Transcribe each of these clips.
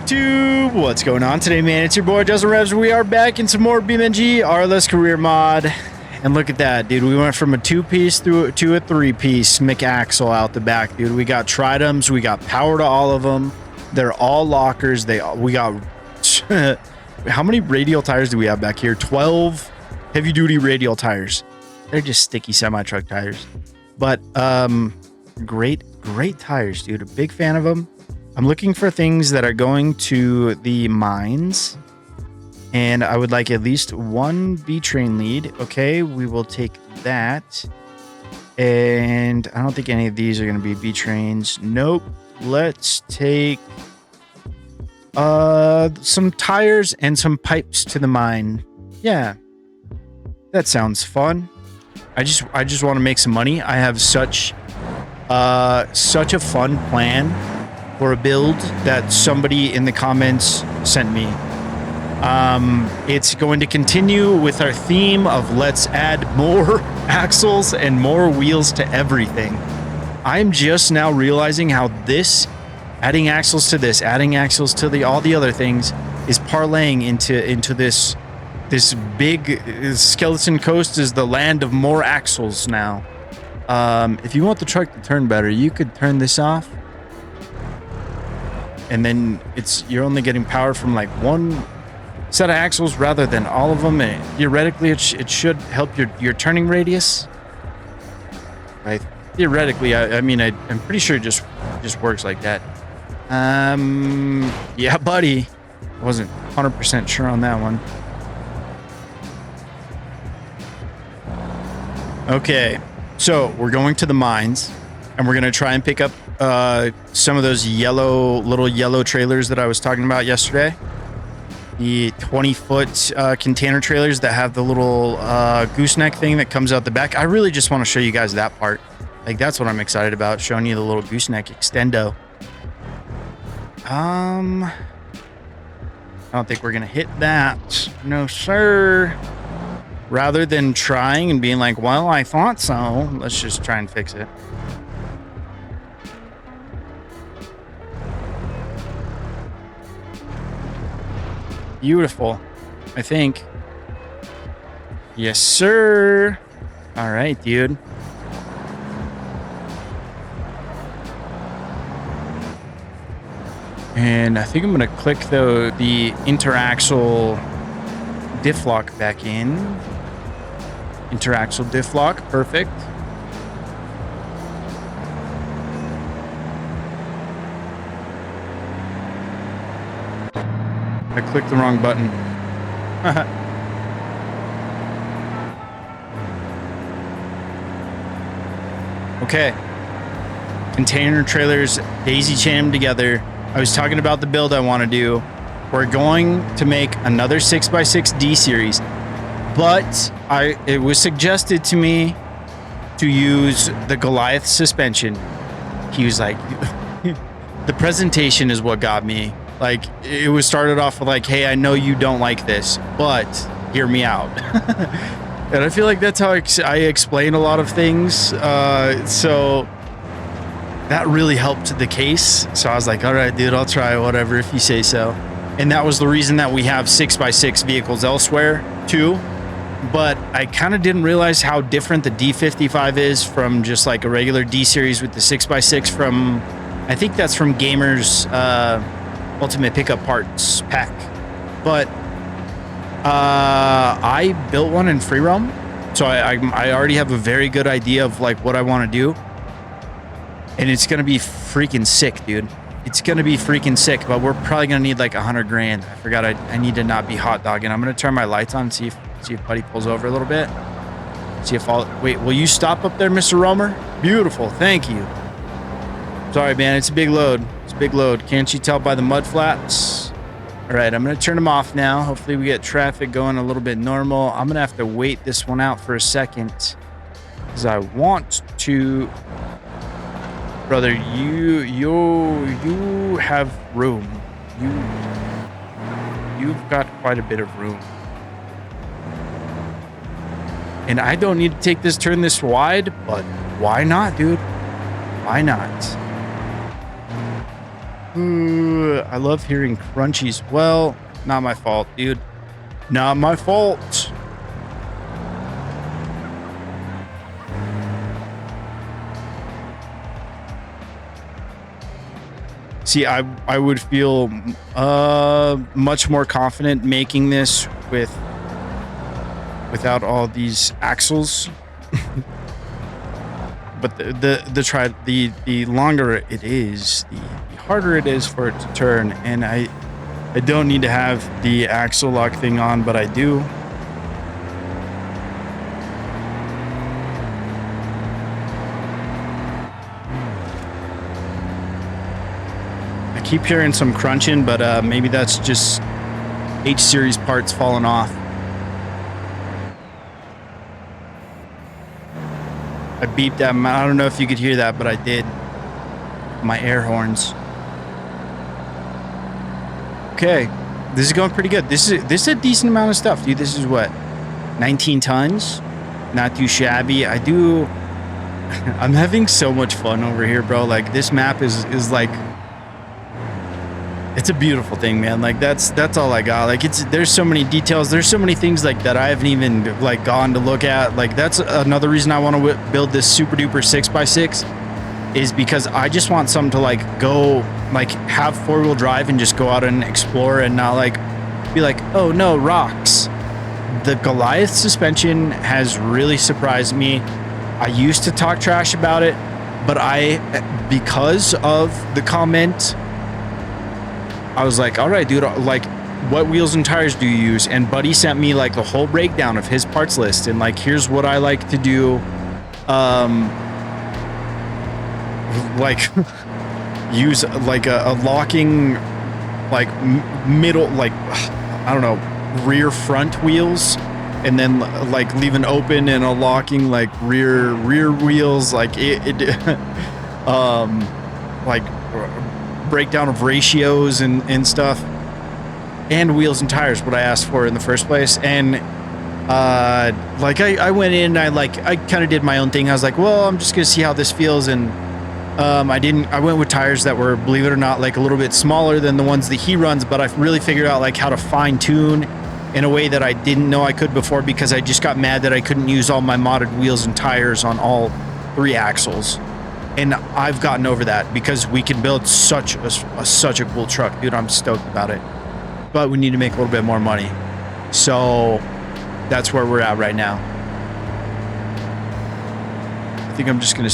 YouTube, what's going on today, man? It's your boy Justin Revs. We are back in some more BeamNG RLS career mod, and look at that, dude. We went from a two-piece to a three-piece McAxle out the back, dude. We got tridems, we got power to all of them. They're all lockers. We got how many radial tires do we have back here? 12 heavy-duty radial tires. They're just sticky semi-truck tires, but great tires, dude. A big fan of them. I'm looking for things that are going to the mines, and I would like at least one B-train lead. Okay, we will take that. And I don't think any of these are going to be B-trains. Nope. Let's take some tires and some pipes to the mine. Yeah, that sounds fun. I just want to make some money. I have such a fun plan for a build that somebody in the comments sent me. It's going to continue with our theme of let's add more axles and more wheels to everything. I'm just now realizing how this, adding axles to this, adding axles to all the other things, is parlaying into this big Skeleton Coast is the land of more axles now. If you want the truck to turn better, you could turn this off, and then you're only getting power from like one set of axles rather than all of them. And theoretically, it should help your turning radius. Right? Theoretically, I'm pretty sure it just works like that. Yeah, buddy. I wasn't 100% sure on that one. Okay, so we're going to the mines, and we're gonna try and pick up some of those little yellow trailers that I was talking about yesterday. The 20-foot container trailers that have the little gooseneck thing that comes out the back. I really just want to show you guys that part. Like, that's what I'm excited about, showing you the little gooseneck extendo. I don't think we're gonna hit that. No, sir. Rather than trying and being like, well, I thought so, let's just try and fix it. Beautiful, I think. Yes, sir. All right, dude. And I think I'm gonna click the interaxle diff lock back in. Interaxle diff lock, perfect. I clicked the wrong button. Okay. Container trailers daisy chain together. I was talking about the build I want to do. We're going to make another 6x6 D series, but it was suggested to me to use the Goliath suspension. He was like, the presentation is what got me. Like, it was started off with like, hey, I know you don't like this, but hear me out. And I feel like that's how I explain a lot of things. So that really helped the case. So I was like, all right, dude, I'll try whatever if you say so. And that was the reason that we have 6x6 vehicles elsewhere too. But I kind of didn't realize how different the D55 is from just like a regular D series with the 6x6 from, I think that's from Gamer's Ultimate Pickup Parts pack. But I built one in free roam, so I already have a very good idea of like what I want to do, and it's gonna be freaking sick, dude. It's gonna be freaking sick, but we're probably gonna need like 100 grand. I forgot I need to not be hot dogging. I'm gonna turn my lights on, see if Buddy pulls over a little bit. See if wait, will you stop up there, Mr. Romer? Beautiful, thank you. Sorry, man, it's a big load. It's a big load. Can't you tell by the mud flaps? All right, I'm gonna turn them off now. Hopefully we get traffic going a little bit normal. I'm gonna have to wait this one out for a second because I want to. Brother, you have room. You've got quite a bit of room. And I don't need to take this turn this wide, but why not, dude? Why not? Ooh, I love hearing crunchies. Well, not my fault, dude. Not my fault. See, I would feel much more confident making this without all these axles. But the longer it is, the harder it is for it to turn. And I don't need to have the axle lock thing on, but I do. I keep hearing some crunching, but maybe that's just H-series parts falling off. I beeped that. I don't know if you could hear that, but I did. My air horns. Okay, this is going pretty good. This is a decent amount of stuff, dude. This is what, 19 tons? Not too shabby. I'm having so much fun over here, bro. Like, this map is like, it's a beautiful thing, man. Like, that's all I got. Like, there's so many details. There's so many things like that I haven't even like gone to look at. Like, that's another reason I want to build this super duper 6x6, is because I just want something to like go, like, have 4-wheel drive and just go out and explore, and not like be like, oh no, rocks. The Goliath suspension has really surprised me. I used to talk trash about it, but because of the comment, I was like, all right, dude, like, what wheels and tires do you use? And Buddy sent me like the whole breakdown of his parts list, and like, here's what I like to do. Like use like a locking, like middle, like, I don't know, rear front wheels, and then like leave an open and a locking like rear wheels, like like breakdown of ratios and stuff, and wheels and tires, what I asked for in the first place. And like I went in, I kind of did my own thing. I was like, well, I'm just gonna see how this feels, and I went with tires that were, believe it or not, like a little bit smaller than the ones that he runs, but I really figured out like how to fine tune in a way that I didn't know I could before, because I just got mad that I couldn't use all my modded wheels and tires on all 3 axles. And I've gotten over that, because we can build such a cool truck, dude. I'm stoked about it, but we need to make a little bit more money. So that's where we're at right now. I think I'm just gonna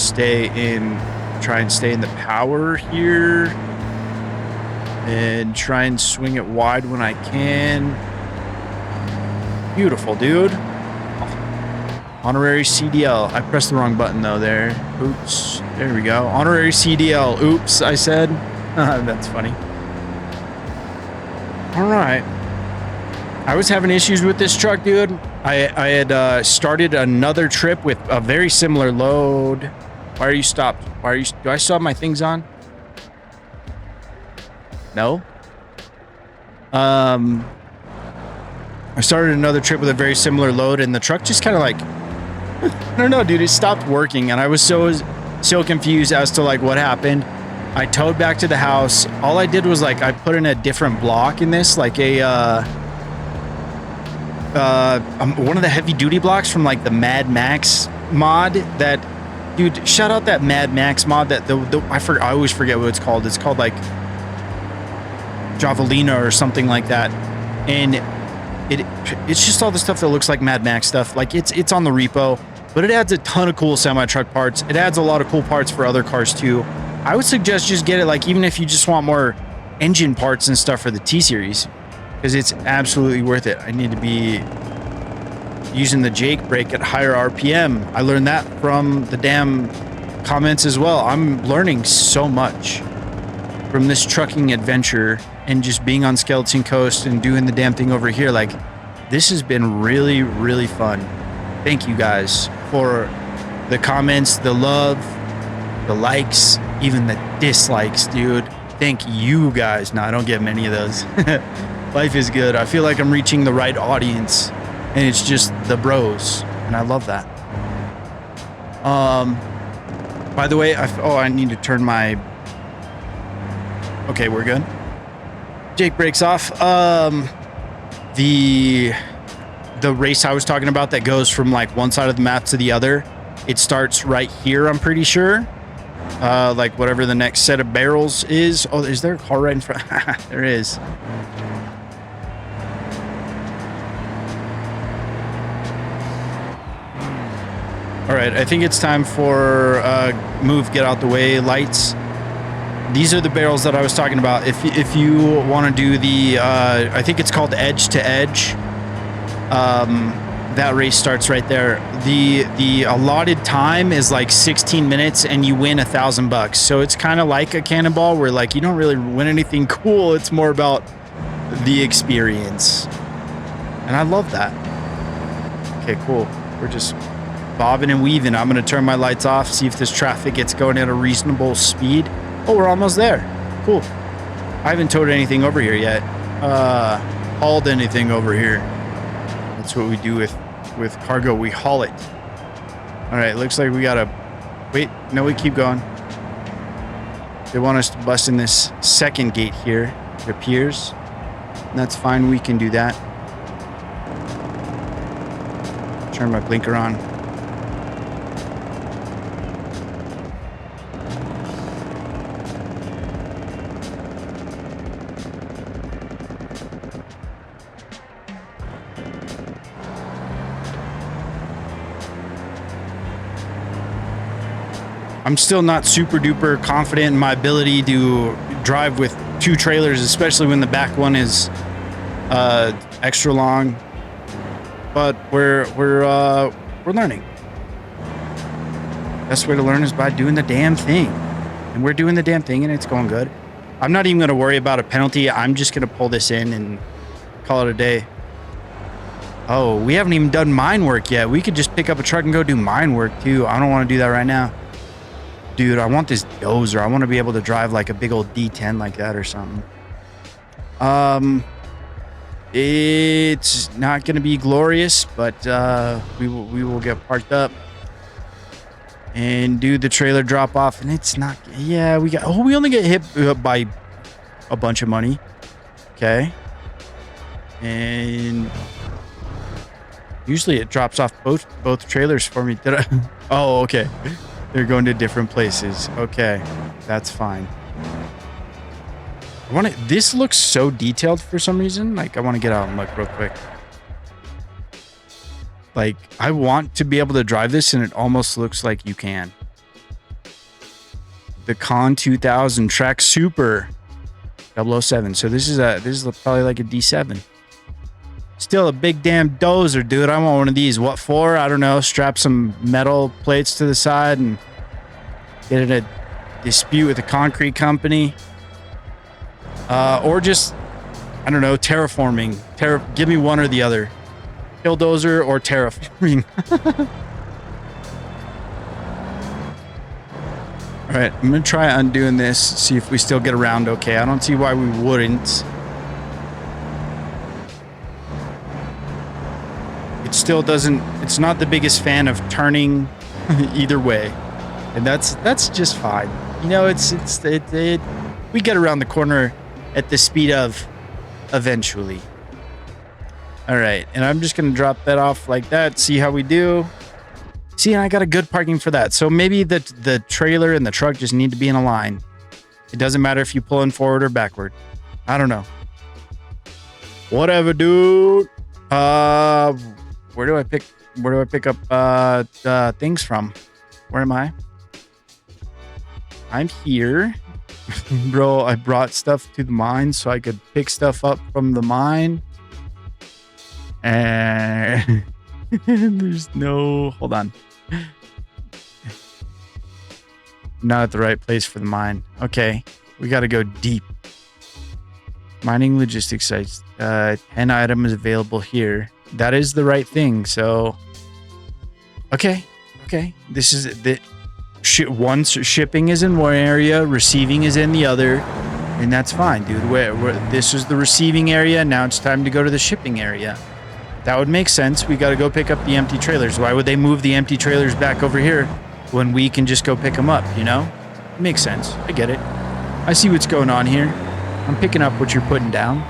try and stay in the power here, and try and swing it wide when I can. Beautiful, dude. Honorary CDL. I pressed the wrong button though there. Oops. There we go. Honorary CDL. Oops, I said. That's funny. All right. I was having issues with this truck, dude. I had started another trip with a very similar load. Why are you stopped? Do I still have my things on? No. I started another trip with a very similar load, and the truck just kind of like, I don't know, dude, it stopped working, and I was so confused as to like what happened. I towed back to the house. All I did was like, I put in a different block in this, like a one of the heavy duty blocks from like the Mad Max mod. That, dude, shout out that Mad Max mod. That I always forget what it's called. It's called like Javelina or something like that, and it's just all the stuff that looks like Mad Max stuff. Like, it's on the repo, but it adds a ton of cool semi-truck parts. It adds a lot of cool parts for other cars too. I would suggest just get it, like, even if you just want more engine parts and stuff for the T-Series, because it's absolutely worth it. I need to be using the Jake brake at higher RPM. I learned that from the damn comments as well. I'm learning so much from this trucking adventure, and just being on Skeleton Coast and doing the damn thing over here. Like, this has been really, really fun. Thank you guys for the comments, the love, the likes, even the dislikes, dude. Thank you guys. No, I don't get many of those. Life is good. I feel like I'm reaching the right audience, and it's just the bros, and I love that. By the way, I need to turn my Okay, we're good. Jake breaks off. The race I was talking about that goes from like one side of the map to the other, it starts right here, I'm pretty sure. Like whatever the next set of barrels is. Oh, is there a car right in front? There is. All right, I think it's time for move, get out the way, lights. These are the barrels that I was talking about. If you want to do the, I think it's called edge to edge. That race starts right there. The allotted time is like 16 minutes, and you win $1,000. So it's kind of like a cannonball, where like you don't really win anything cool. It's more about the experience, and I love that. Okay, cool. We're just bobbing and weaving. I'm gonna turn my lights off, see if this traffic gets going at a reasonable speed. Oh, we're almost there. Cool. I haven't towed anything over here yet. Hauled anything over here. That's what we do with cargo. We haul it. All right, looks like we gotta wait. No, we keep going. They want us to bust in this second gate here, it appears. And that's fine, we can do that. Turn my blinker on. I'm still not super duper confident in my ability to drive with two trailers, especially when the back one is extra long. But we're learning. Best way to learn is by doing the damn thing, and we're doing the damn thing, and it's going good. I'm not even going to worry about a penalty. I'm just going to pull this in and call it a day. Oh, we haven't even done mine work yet. We could just pick up a truck and go do mine work too. I don't want to do that right now. Dude, I want this dozer. I want to be able to drive like a big old D10 like that or something. It's not going to be glorious, but we will get parked up and do the trailer drop off. And it's not, yeah, we only get hit by a bunch of money. Okay. And usually it drops off both trailers for me. Did I? Oh, okay. They're going to different places. Okay, that's fine. This looks so detailed for some reason. Like, I want to get out and look real quick. Like, I want to be able to drive this, and it almost looks like you can. The Con 2000 Track Super 007. So this is probably like a D7. Still a big damn dozer, dude. I want one of these. What for? I don't know. Strap some metal plates to the side and get in a dispute with a concrete company. Or just, I don't know, terraforming. Give me one or the other. Killdozer or terraforming. All right, I'm going to try undoing this, see if we still get around okay. I don't see why we wouldn't. It still doesn't, it's not the biggest fan of turning either way. And that's just fine. You know, we get around the corner at the speed of eventually. All right, and I'm just going to drop that off like that, see how we do. See, I got a good parking for that. So maybe the trailer and the truck just need to be in a line. It doesn't matter if you pull in forward or backward. I don't know. Whatever, dude. Where do I pick up things from? Where am I? I'm here. Bro, I brought stuff to the mine so I could pick stuff up from the mine. And there's no, hold on. Not at the right place for the mine. Okay, we got to go deep. Mining logistics sites. 10 items available here. That is the right thing. So, okay. This is the shipping is in one area, receiving is in the other, and that's fine, dude. This is the receiving area. Now it's time to go to the shipping area. That would make sense. We got to go pick up the empty trailers. Why would they move the empty trailers back over here when we can just go pick them up? You know, it makes sense. I get it. I see what's going on here. I'm picking up what you're putting down.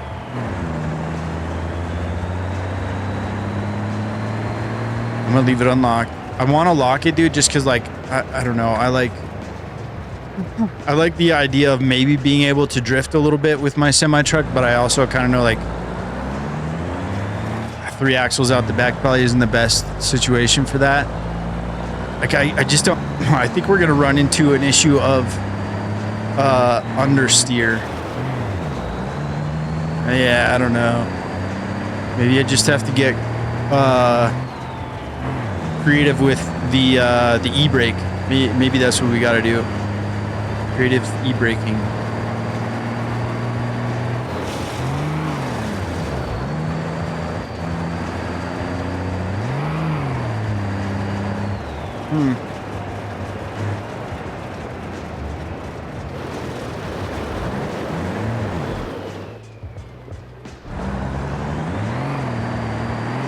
I'm gonna leave it unlocked. I want to lock it, dude, just because, like, I don't know. I like the idea of maybe being able to drift a little bit with my semi-truck, but I also kind of know, like, 3 axles out the back probably isn't the best situation for that. Like, I just don't... I think we're going to run into an issue of understeer. Yeah, I don't know. Maybe I just have to get creative with the e-brake. Maybe that's what we got to do. Creative e-braking.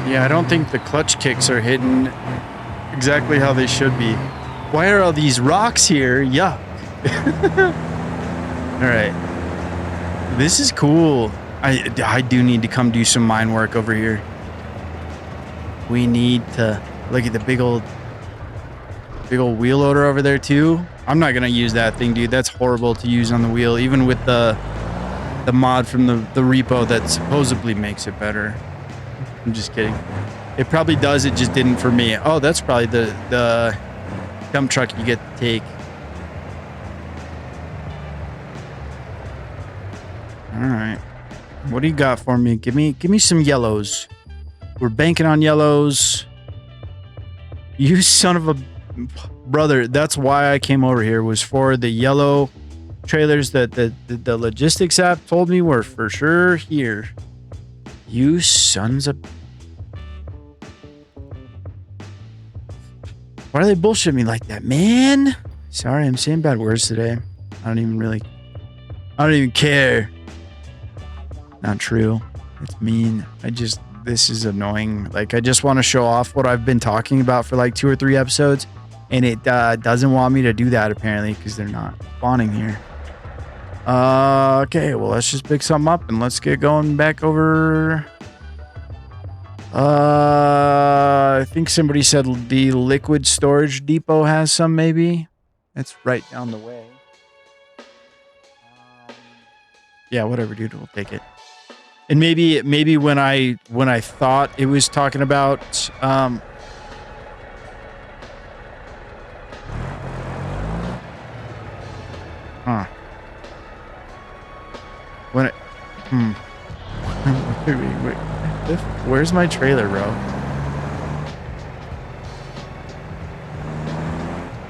Yeah, I don't think the clutch kicks are hidden exactly how they should be. Why are all these rocks here? Yuck. All right. This is cool. I do need to come do some mine work over here. We need to look at the big old wheel loader over there too. I'm not gonna use that thing, dude. That's horrible to use on the wheel, even with the mod from the repo that supposedly makes it better. I'm just kidding. It probably does. It just didn't for me. Oh, that's probably the dump truck you get to take. All right. What do you got for me? Give me some yellows. We're banking on yellows. You son of a brother. That's why I came over here, was for the yellow trailers that the logistics app told me were for sure here. You sons of... Why do they bullshit me like that, man? Sorry, I'm saying bad words today. I don't even care. Not true. It's mean. This is annoying. Like, I just want to show off what I've been talking about for like 2 or 3 episodes, and it doesn't want me to do that apparently because they're not spawning here. Okay, well, let's just pick something up and let's get going back over. I think somebody said the liquid storage depot has some, maybe. That's right down the way. Yeah, whatever, dude. We'll take it. And maybe when I thought it was talking about when it wait, where's my trailer, bro?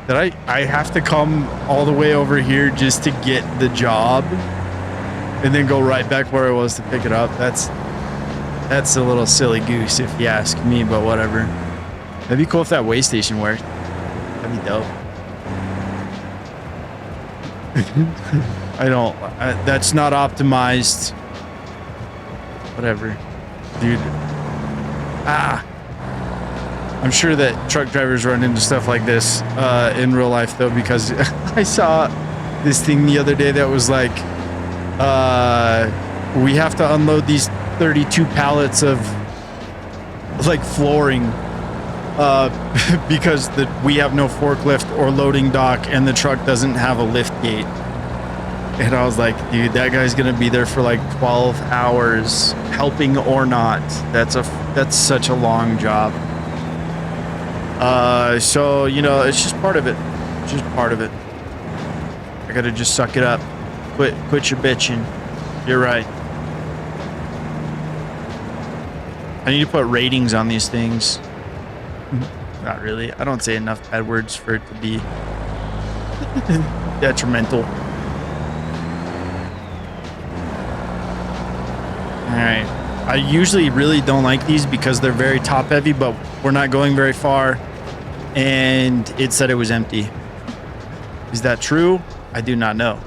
Did I have to come all the way over here just to get the job and then go right back where I was to pick it up? That's a little silly goose if you ask me, but whatever. That'd be cool if that way station worked. That'd be dope. That's not optimized. Whatever. Dude. I'm sure that truck drivers run into stuff like this in real life, though, because I saw this thing the other day that was like, we have to unload these 32 pallets of like flooring because we have no forklift or loading dock and the truck doesn't have a lift gate. And I was like, dude, that guy's gonna be there for like 12 hours, helping or not. That's such a long job. So, you know, it's just part of it. It's just part of it. I gotta just suck it up. Quit your bitching. You're right. I need to put ratings on these things. Not really. I don't say enough bad words for it to be detrimental. Alright. I usually really don't like these because they're very top heavy, but we're not going very far. And it said it was empty. Is that true? I do not know.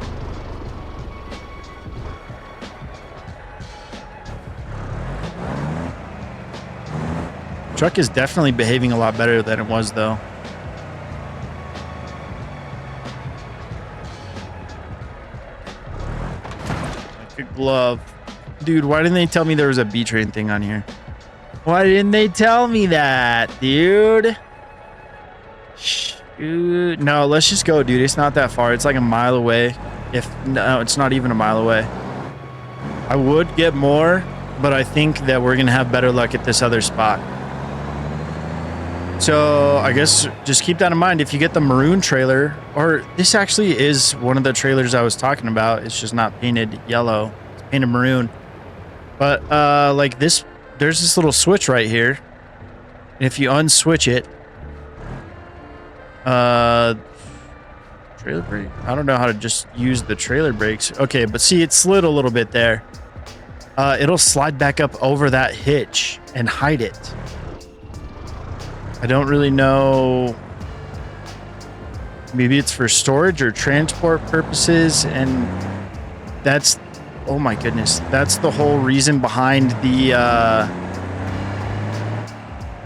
Truck is definitely behaving a lot better than it was, though. glove. Dude, why didn't they tell me there was a B-train thing on here? Why didn't they tell me that, dude? Shoot. No, let's just go, dude. It's not that far. It's like a mile away. No, it's not even a mile away. I would get more, but I think that we're going to have better luck at this other spot. So I guess just keep that in mind. If you get the maroon trailer, or this actually is one of the trailers I was talking about. It's just not painted yellow. It's painted maroon. But like this, there's this little switch right here. And if you unswitch it, trailer brake. I don't know how to just use the trailer brakes. Okay, but see, it slid a little bit there. It'll slide back up over that hitch and hide it. I don't really know. Maybe it's for storage or transport purposes, and that's, oh my goodness, that's the whole reason behind the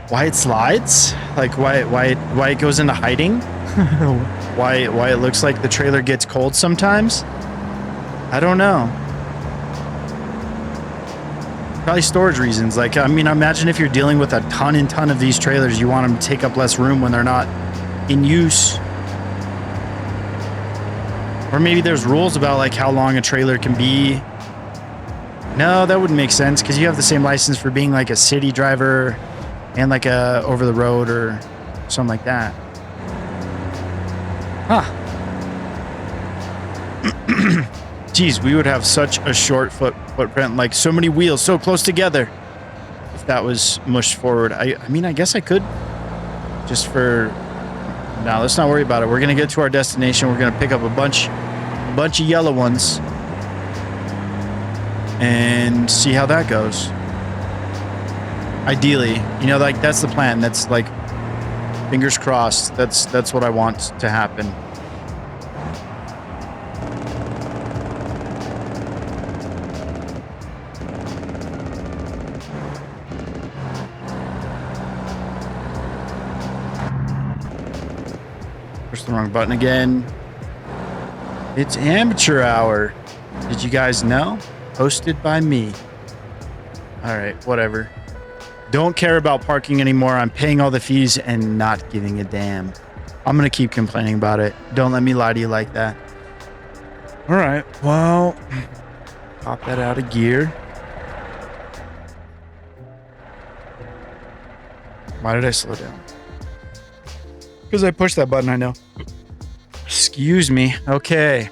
why it slides, like why it goes into hiding. why it looks like the trailer gets cold sometimes. I don't know. Probably storage reasons. Like, I mean, imagine if you're dealing with a ton of these trailers, you want them to take up less room when they're not in use. Or maybe there's rules about like how long a trailer can be. No, that wouldn't make sense because you have the same license for being like a city driver and like a over the road or something like that. Huh. Geez, we would have such a short footprint, like so many wheels so close together if that was mushed forward. I mean, I guess I could just for now. Let's not worry about it. We're going to get to our destination. We're going to pick up a bunch of yellow ones and see how that goes. Ideally, you know, like that's the plan. That's like fingers crossed. That's what I want to happen. The wrong button again. It's amateur hour. Did you guys know? Hosted by me. All right, whatever. Don't care about parking anymore. I'm paying all the fees and not giving a damn. I'm gonna keep complaining about it. Don't let me lie to you like that. All right, well, pop that out of gear. Why did I slow down? Because I pushed that button, I know. Excuse me. Okay.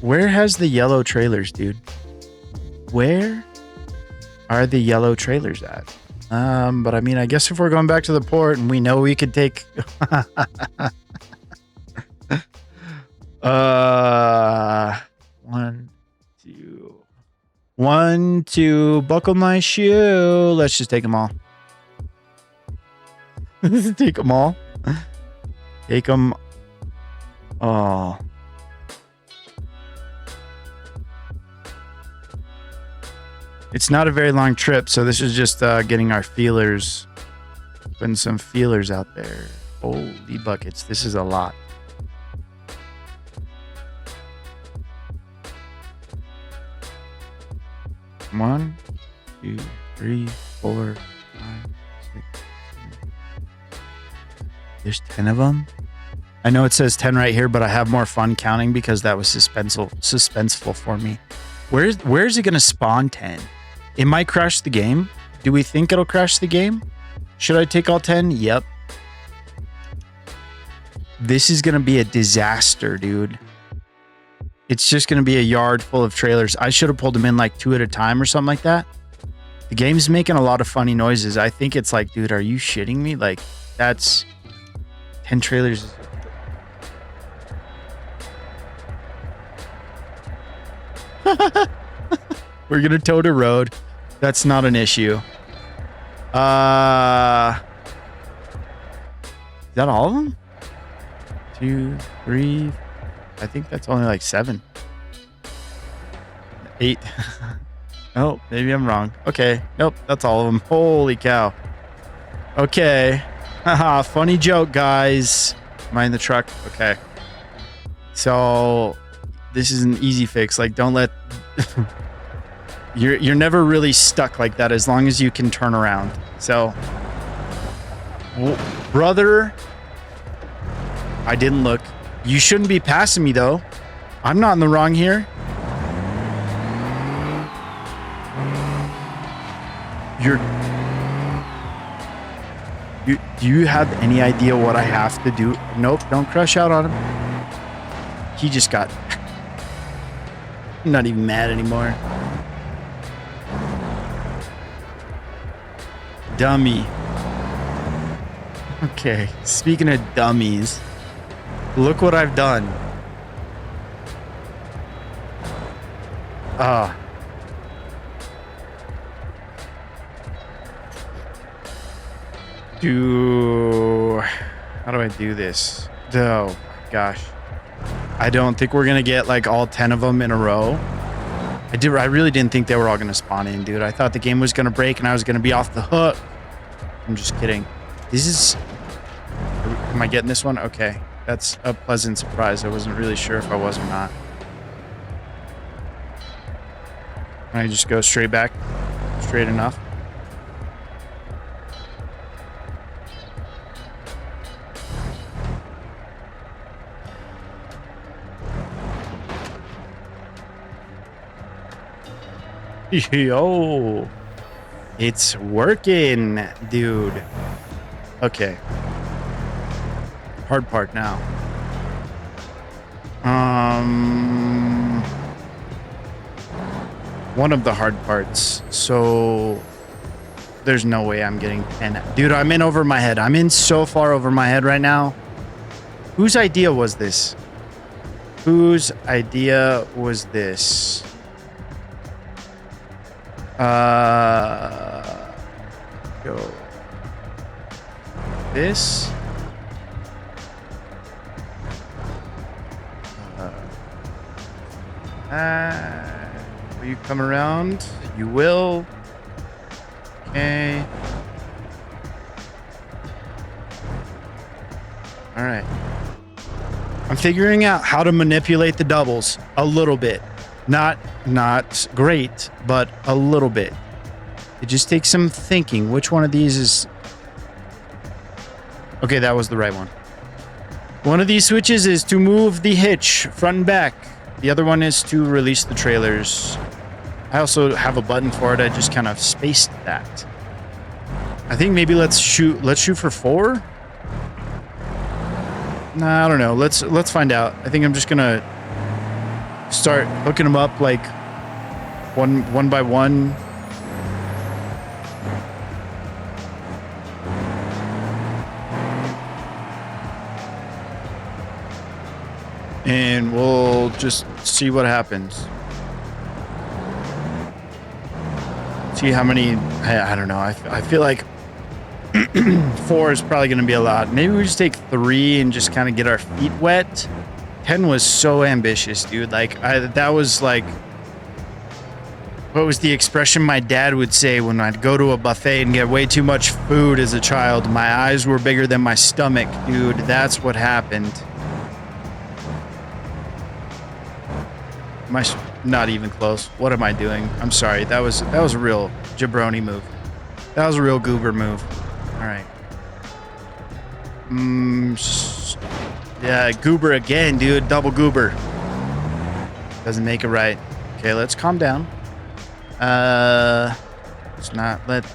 Where has the yellow trailers, dude? Where are the yellow trailers at? But I mean, I guess if we're going back to the port and we know we could take... One, two, buckle my shoe. Let's just take them all. Take them all. Take them all. It's not a very long trip, so this is just getting our feelers. Putting some feelers out there. Holy buckets. This is a lot. One, two, three, 4, 5, 6, 7. There's 10 of them. I know it says 10 right here, but I have more fun counting because that was suspenseful for me. Where's it gonna spawn 10? It might crash the game. Do we think it'll crash the game? Should I take all 10? Yep. This is gonna be a disaster, dude. It's just going to be a yard full of trailers. I should have pulled them in like 2 at a time or something like that. The game's making a lot of funny noises. I think it's like, dude, are you shitting me? Like, that's 10 trailers. We're going to tow the road. That's not an issue. Is that all of them? 2, 3, I think that's only like 7. 8. Oh, maybe I'm wrong. Okay. Nope, that's all of them. Holy cow. Okay. Haha, funny joke, guys. Am I in the truck? Okay. So this is an easy fix. Like, don't let you're never really stuck like that as long as you can turn around. So, brother, I didn't look. You shouldn't be passing me though. I'm not in the wrong here. Do you have any idea what I have to do? Nope, don't crush out on him. He just got... I'm not even mad anymore. Dummy. Okay, speaking of dummies, look what I've done. How do I do this? Oh gosh, I don't think we're gonna get like all 10 of them in a row. I really didn't think they were all gonna spawn in, dude. I thought the game was gonna break and I was gonna be off the hook. I'm just kidding. This is... Am I getting this one? Okay, that's a pleasant surprise. I wasn't really sure if I was or not. Can I just go straight back? Straight enough? Yo, it's working, dude. Okay. Hard part now. One of the hard parts. So there's no way I'm getting 10. Dude, I'm in over my head. I'm in so far over my head right now. Whose idea was this? Whose idea was this? Go this. Will you come around? You will. Okay. All right. I'm figuring out how to manipulate the doubles a little bit. Not great, but a little bit. It just takes some thinking. Which one of these is... Okay, that was the right one. One of these switches is to move the hitch front and back. The other one is to release the trailers. I also have a button for it. I just kind of spaced that. I think maybe let's shoot for 4. Nah, I don't know. Let's find out. I think I'm just gonna start hooking them up like one by one. And we'll just see what happens. See how many... I don't know. I feel like 4 is probably going to be a lot. Maybe we just take 3 and just kind of get our feet wet. 10 was so ambitious, dude. Like, that was like... What was the expression my dad would say when I'd go to a buffet and get way too much food as a child? My eyes were bigger than my stomach, dude. That's what happened. Not even close. What am I doing? I'm sorry. That was a real jabroni move. That was a real goober move. All right. Yeah, goober again, dude. Double goober. Doesn't make it right. Okay, let's calm down. Let's not let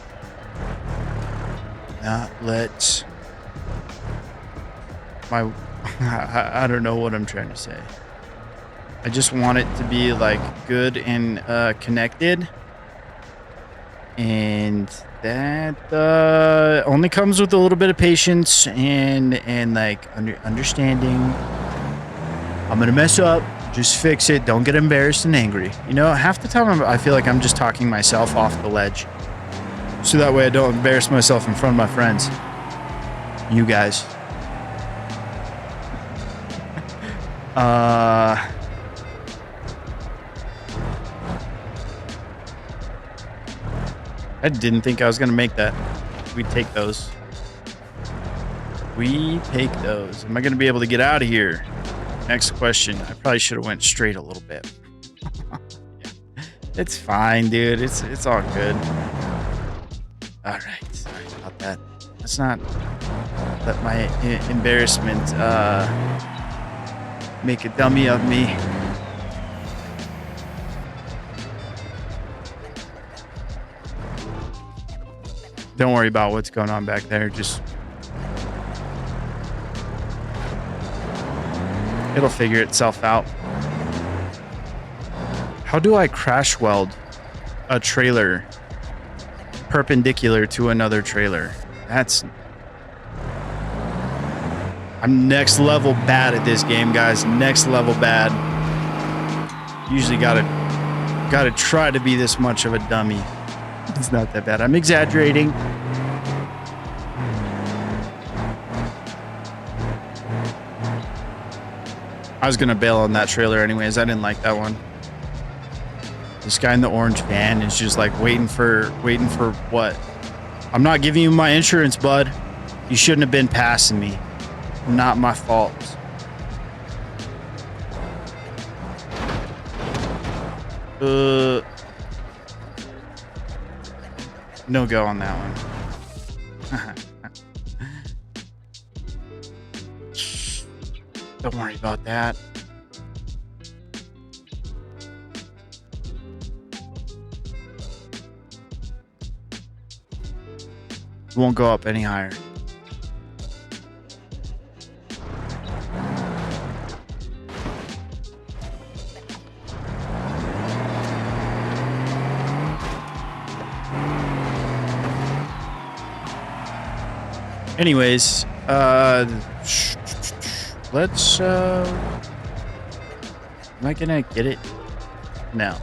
my... I don't know what I'm trying to say. I just want it to be like good and connected, and that only comes with a little bit of patience and like understanding. I'm gonna mess up, just fix it. Don't get embarrassed and angry. You know, half the time I feel like I'm just talking myself off the ledge, so that way I don't embarrass myself in front of my friends, you guys. I didn't think I was going to make that. We'd take those. We take those. Am I going to be able to get out of here? Next question. I probably should have went straight a little bit. It's fine, dude. It's all good. All right. Sorry about that. Let's not let my embarrassment make a dummy of me. Don't worry about what's going on back there. Just it'll figure itself out. How do I crash weld a trailer perpendicular to another trailer? I'm next level bad at this game, guys. Next level bad. Usually gotta try to be this much of a dummy. It's not that bad. I'm exaggerating. I was gonna bail on that trailer anyways. I didn't like that one. This guy in the orange van is just like waiting for what? I'm not giving you my insurance, bud. You shouldn't have been passing me. Not my fault. No go on that one. Don't worry about that. Won't go up any higher. Anyways, let's am I gonna get it? No.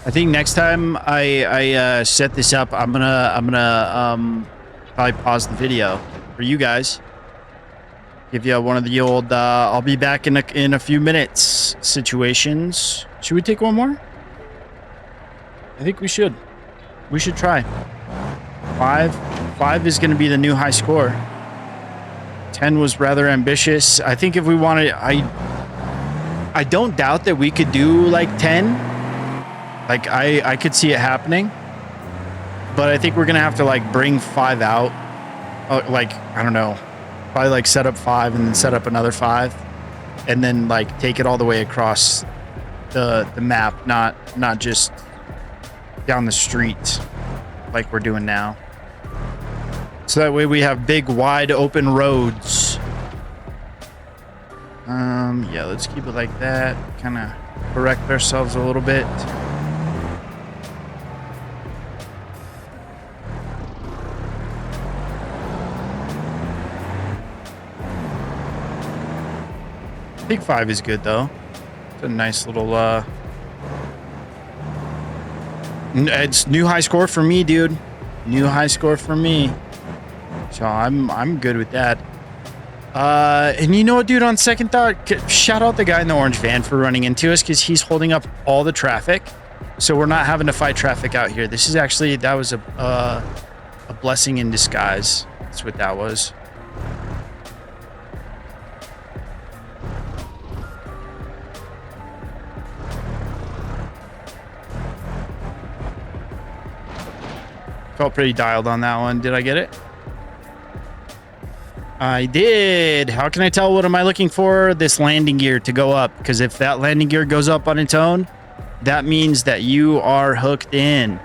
I think next time I set this up, I'm gonna probably pause the video for you guys. Give you one of the old I'll be back in a few minutes situations. Should we take one more? I think we should. We should try. 5 is going to be the new high score. 10 was rather ambitious. I think if we wanted, I don't doubt that we could do like 10. Like I could see it happening, but I think we're going to have to like bring 5 out. Like, I don't know, probably like set up 5 and then set up another 5 and then like take it all the way across the map, not just down the street like we're doing now. So that way we have big, wide open roads. Yeah, let's keep it like that. Kind of correct ourselves a little bit. I think 5 is good though. It's a nice little it's new high score for me, dude. New high score for me. So I'm good with that. And you know what, dude, on second thought, shout out the guy in the orange van for running into us because he's holding up all the traffic. So we're not having to fight traffic out here. This is actually, that was a blessing in disguise. That's what that was. Felt pretty dialed on that one. Did I get it? I did. How can I tell? What am I looking for? This landing gear to go up. Because if that landing gear goes up on its own, that means that you are hooked in.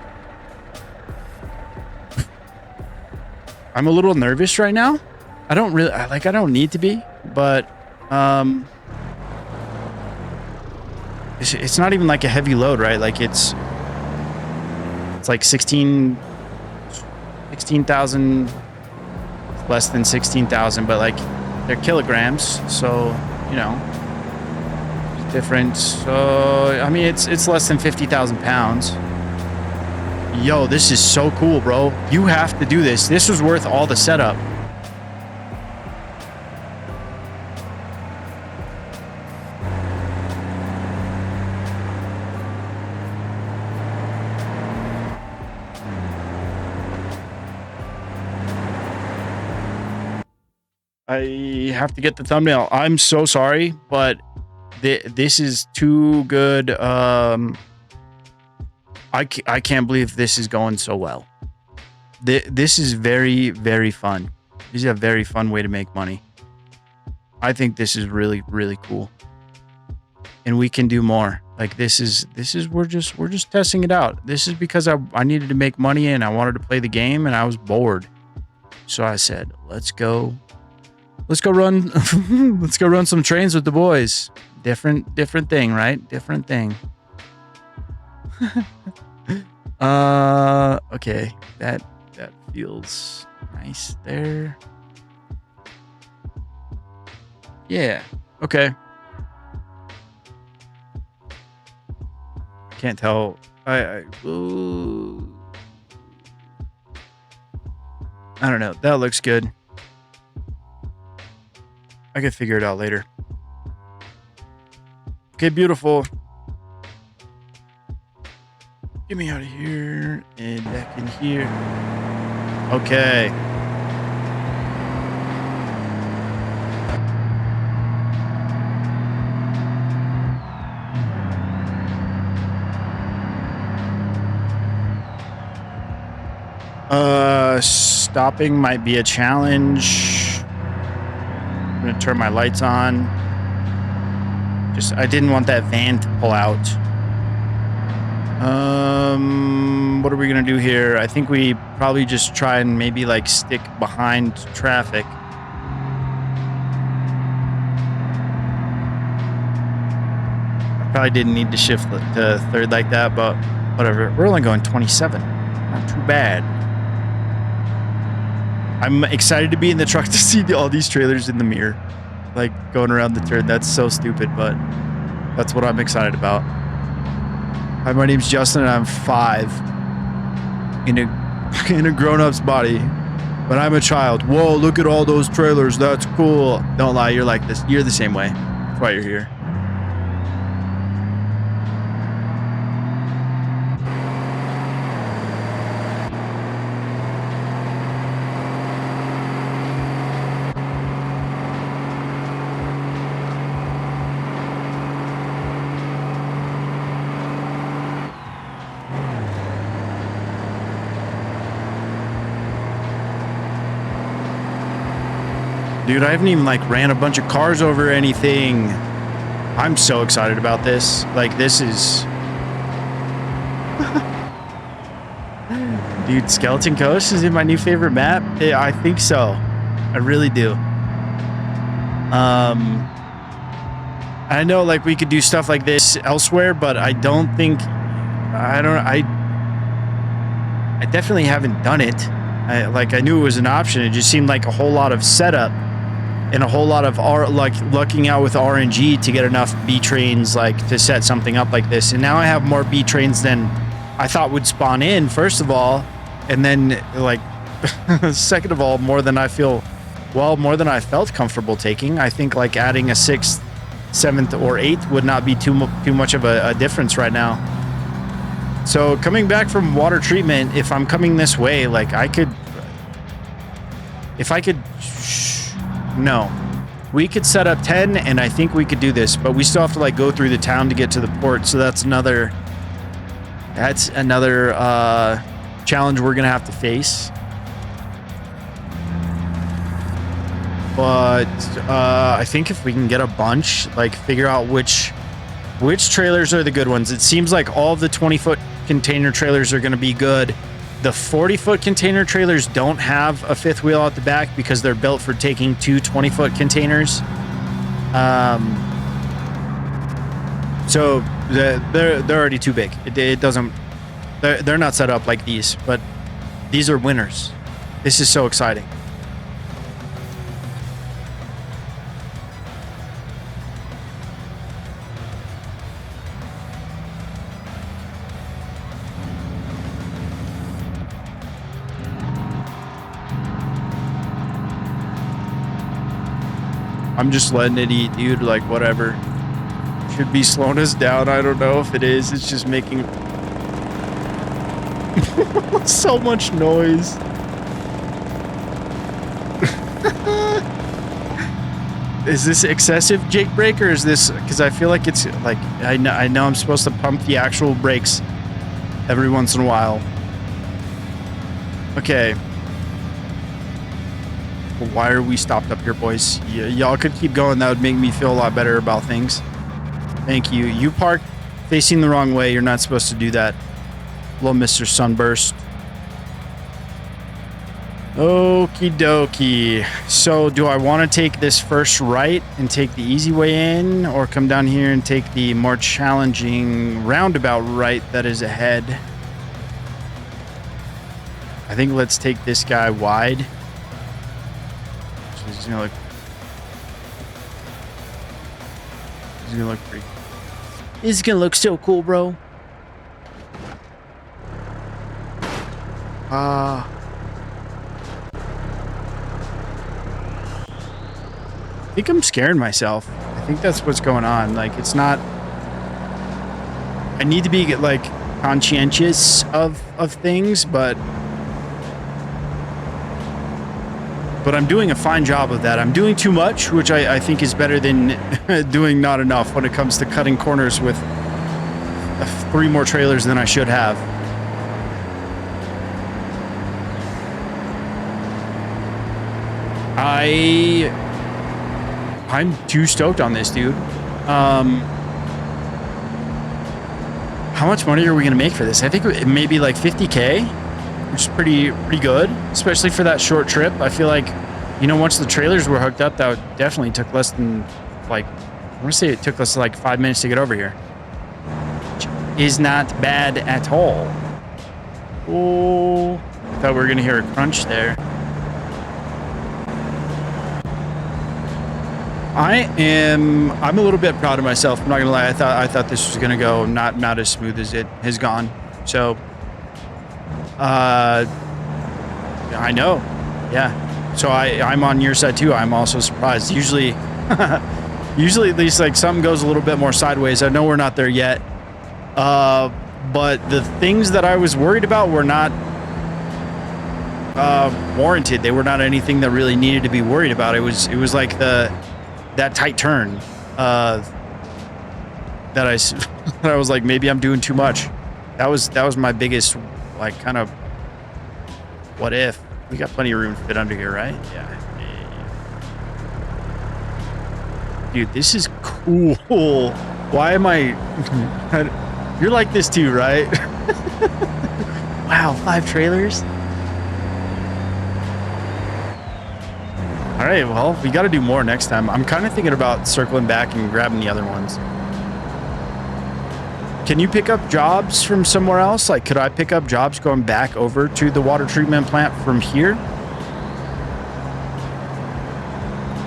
I'm a little nervous right now. I don't need to be, but it's not even like a heavy load, right? Like it's like 16,000, less than 16,000, but like they're kilograms, so you know, it's different. So I mean, it's less than 50,000 pounds. Yo, this is so cool, bro. You have to do this. This was worth all the setup. I have to get the thumbnail. I'm so sorry, but this is too good. I can't believe this is going so well. This is very, very fun. This is a very fun way to make money. I think this is really, really cool. And we can do more. Like we're just testing it out. This is because I needed to make money and I wanted to play the game and I was bored. So I said, let's go run let's go run some trains with the boys. Different thing, right? Different thing. Okay. That feels nice there. Yeah. Okay. Can't tell. I don't know. That looks good. I can figure it out later. Okay, beautiful. Get me out of here and back in here. Okay. Stopping might be a challenge. I'm gonna turn my lights on. I didn't want that van to pull out. What are we gonna do here? I think we probably just try and maybe like stick behind traffic. I probably didn't need to shift to third like that, but whatever. We're only going 27. Not too bad. I'm excited to be in the truck to see all these trailers in the mirror, like going around the turn. That's so stupid, but that's what I'm excited about. Hi, my name's Justin, and I'm 5 in a grown-up's body, but I'm a child. Whoa, look at all those trailers. That's cool. Don't lie, you're like this. You're the same way. That's why you're here. Dude, I haven't even like ran a bunch of cars over anything. I'm so excited about this. Like this is... Dude, Skeleton Coast is in my new favorite map? I think so. I really do. I know like we could do stuff like this elsewhere, but I don't think... I definitely haven't done it. I knew it was an option. It just seemed like a whole lot of setup. And a whole lot of lucking out with RNG to get enough B trains to set something up like this. And now I have more B trains than I thought would spawn in, first of all, and then second of all, more than I felt comfortable taking. I think adding a 6th, 7th, or 8th would not be too much of a difference right now. So coming back from water treatment, if I'm coming this way, no, we could set up 10 and I think we could do this, but we still have to go through the town to get to the port. So that's another challenge we're going to have to face. But I think if we can get a bunch, figure out which trailers are the good ones. It seems like all the 20-foot container trailers are going to be good. The 40-foot container trailers don't have a 5th wheel out the back because they're built for taking 2 20-foot containers. So they're already too big. It doesn't. They're not set up like these, but these are winners. This is so exciting. I'm just letting it eat, dude. Whatever. Should be slowing us down. I don't know if it is. It's just making so much noise. Is this excessive Jake brake, or is this because I feel like it's like I know I'm supposed to pump the actual brakes every once in a while. Okay. Why are we stopped up here, boys? Y'all could keep going. That would make me feel a lot better about things. Thank you. You parked facing the wrong way. You're not supposed to do that. Hello, Mr. Sunburst. Okie dokie. So do I want to take this first right and take the easy way in, or come down here and take the more challenging roundabout right that is ahead? I think let's take this guy wide. So he's gonna look pretty. This is gonna look so cool, bro. I think I'm scaring myself. I think that's what's going on. Like, it's not... I need to be, like, conscientious of things, but I'm doing a fine job of that. I'm doing too much, which I think is better than doing not enough when it comes to cutting corners with 3 more trailers than I should have. I'm too stoked on this, dude. How much money are we gonna make for this? I think it may be like 50K, which is pretty good, especially for that short trip. I feel like, you know, once the trailers were hooked up, that definitely took less than, like, I want to say it took us like 5 minutes to get over here. Which is not bad at all. Oh, I thought we were gonna hear a crunch there. I'm a little bit proud of myself. I'm not gonna lie. I thought this was gonna go not as smooth as it has gone. So, I know, yeah. So I'm on your side too. I'm also surprised. Usually at least like something goes a little bit more sideways. I know we're not there yet. But the things that I was worried about were not warranted. They were not anything that really needed to be worried about. It was like that tight turn that I was like, maybe I'm doing too much. That was my biggest, like, kind of what if. We got plenty of room to fit under here, right? Yeah. Dude, this is cool. Why am I... You're like this too, right? Wow, 5 trailers? All right, well, we got to do more next time. I'm kind of thinking about circling back and grabbing the other ones. Can you pick up jobs from somewhere else? Like, could I pick up jobs going back over to the water treatment plant from here?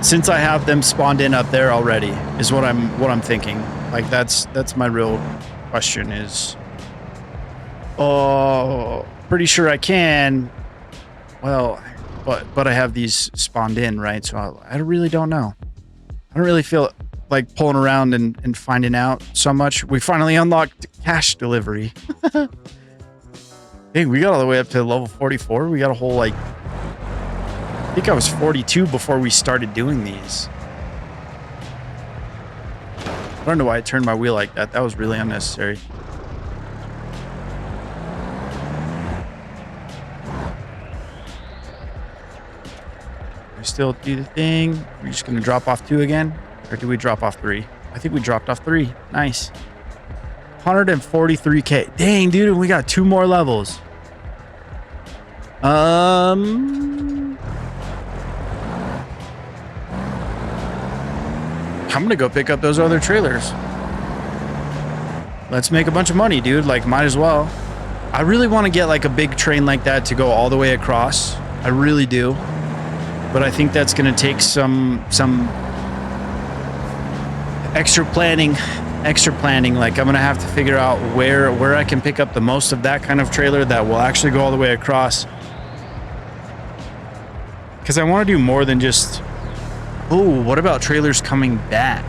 Since I have them spawned in up there already, is what I'm thinking. Like, that's my real question is... Oh, pretty sure I can. Well... But I have these spawned in, right? So I really don't know. I don't really feel like pulling around and finding out so much. We finally unlocked cash delivery. Dang, we got all the way up to level 44. We got a whole, like... I think I was 42 before we started doing these. I don't know why I turned my wheel like that. That was really unnecessary. Still do the thing. We're just gonna drop off 2 again, or do we drop off 3? I think we dropped off 3. Nice. 143K. Dang, dude, we got 2 more levels. I'm gonna go pick up those other trailers. Let's make a bunch of money, dude. Like, might as well. I really want to get like a big train like that to go all the way across. I really do. But I think that's going to take some extra planning. Like, I'm going to have to figure out where I can pick up the most of that kind of trailer that will actually go all the way across. Because I want to do more than just... Oh, what about trailers coming back?